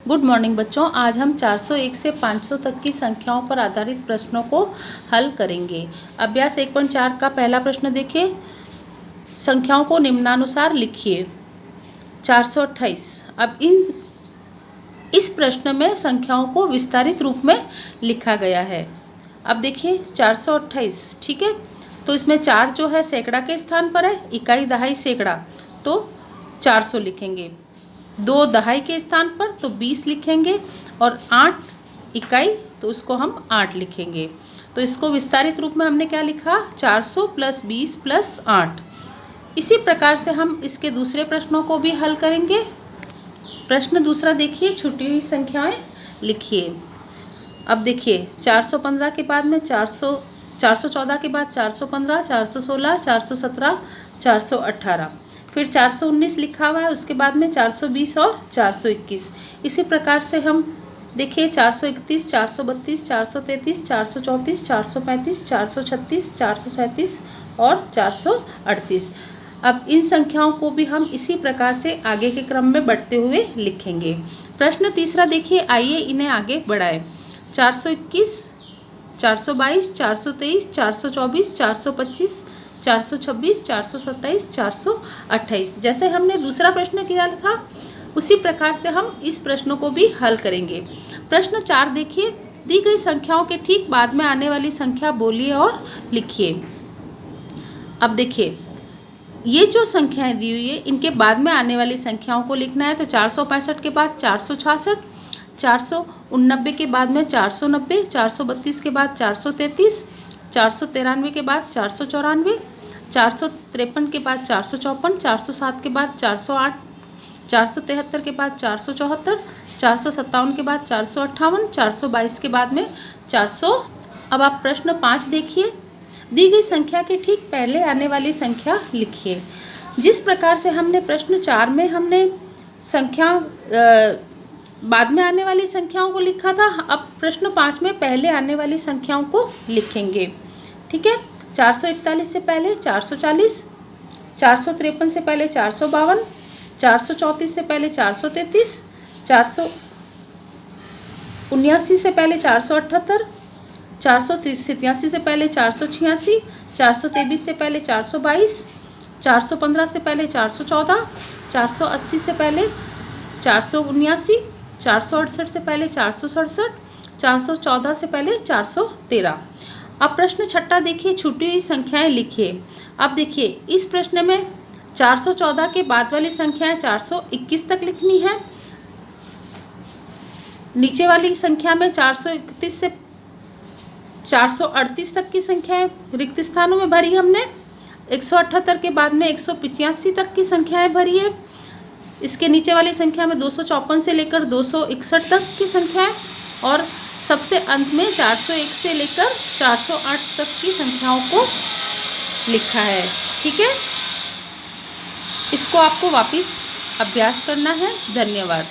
Good morning बच्चों, आज हम 401 से 500 तक की संख्याओं पर आधारित प्रश्नों को हल करेंगे। अभ्यास 1.4 का पहला प्रश्न देखिए। संख्याओं को निम्नानुसार लिखिए। 428। अब इस प्रश्न में संख्याओं को विस्तारित रूप में लिखा गया है। अब देखिए 428, ठीक है। तो इसमें 4 जो है सैकड़ा के स्थान पर है, इकाई दहाई सैकड़ा, तो 400 लिखेंगे। 2 दहाई के स्थान पर तो 20 लिखेंगे, और 8 इकाई तो उसको हम 8 लिखेंगे। तो इसको विस्तारित रूप में हमने क्या लिखा, 400 + 20 + 8। इसी प्रकार से हम इसके दूसरे प्रश्नों को भी हल करेंगे। प्रश्न दूसरा देखिए, छूटी हुई संख्याएं लिखिए। अब देखिए 415 के बाद में 414 के बाद 415, 416, 417, 418, फिर 419 लिखा हुआ है, उसके बाद में 420 और 421। इसी प्रकार से हम देखिए 431, 432, 433, 434, 435, 436, 437 और 438। अब इन संख्याओं को भी हम इसी प्रकार से आगे के क्रम में बढ़ते हुए लिखेंगे। प्रश्न तीसरा देखिए, आइए इन्हें आगे बढ़ाएं। 421, 422, 423, 424, 425, 426, 427, 428। जैसे हमने दूसरा प्रश्न किया था उसी प्रकार से हम इस प्रश्न को भी हल करेंगे। प्रश्न 4 देखिए, दी गई संख्याओं के ठीक बाद में आने वाली संख्या बोलिए और लिखिए। अब देखिए ये जो संख्याएं दी हुई है इनके बाद में आने वाली संख्याओं को लिखना है। तो 465 के बाद 466, 489 के बाद में 490, 432 के बाद 433, 493 के बाद 494, 453 के बाद 454, 407 के बाद 408, 473 के बाद 474, 457 के बाद 458, 422 के बाद में 400। अब आप प्रश्न 5 देखिए, दी गई संख्या के ठीक पहले आने वाली संख्या लिखिए। जिस प्रकार से हमने प्रश्न 4 में हमने संख्या बाद में आने वाली संख्याओं को लिखा था, अब प्रश्न 5 में पहले आने वाली संख्याओं को लिखेंगे, ठीक है। 441 से पहले 440, 453 से पहले 452, 434 से पहले 433, 479 से पहले 478, 487 से पहले 486, 423 से पहले 422, 415 से पहले 414, 480 से पहले 479, 468 से पहले 467, 414 से पहले 413। अब प्रश्न 6 देखिए, छूटी हुई संख्याएं लिखिए। अब देखिए इस प्रश्न में 414 के बाद वाली संख्याएं 421 तक लिखनी है। नीचे वाली संख्या में 431 से 438 तक की संख्याएं रिक्त स्थानों में भरी हमने। 178 के बाद में 185 तक की संख्याएं भरी है। इसके नीचे वाली संख्या में 254 से लेकर 261 तक की संख्याएं, और सबसे अंत में 401 से लेकर 408 तक की संख्याओं को लिखा है, ठीक है। इसको आपको वापस अभ्यास करना है। धन्यवाद।